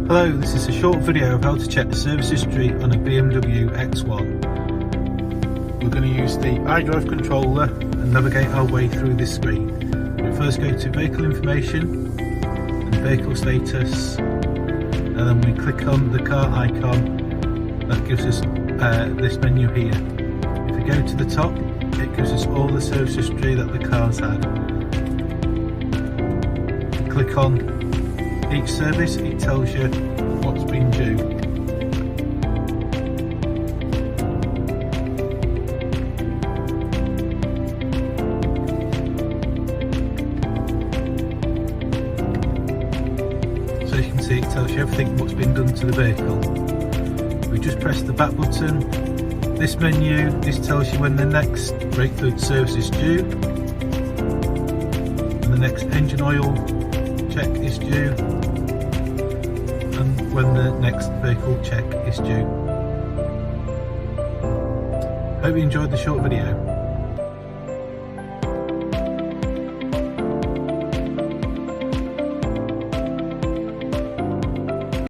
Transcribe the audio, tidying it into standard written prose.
Hello, this is a short video of how to check the service history on a BMW X1. We're going to use the iDrive controller and navigate our way through this screen. We first go to vehicle information and vehicle status, and then we click on the car icon. That gives us this menu here. If we go to the top, it gives us all the service history that the car's had. Click on each service, it tells you what's been due. So you can see it tells you everything what's been done to the vehicle. We just press the back button. This menu, this tells you when the next brake fluid service is due, and the next engine oil check is due, and when the next vehicle check is due. Hope you enjoyed the short video.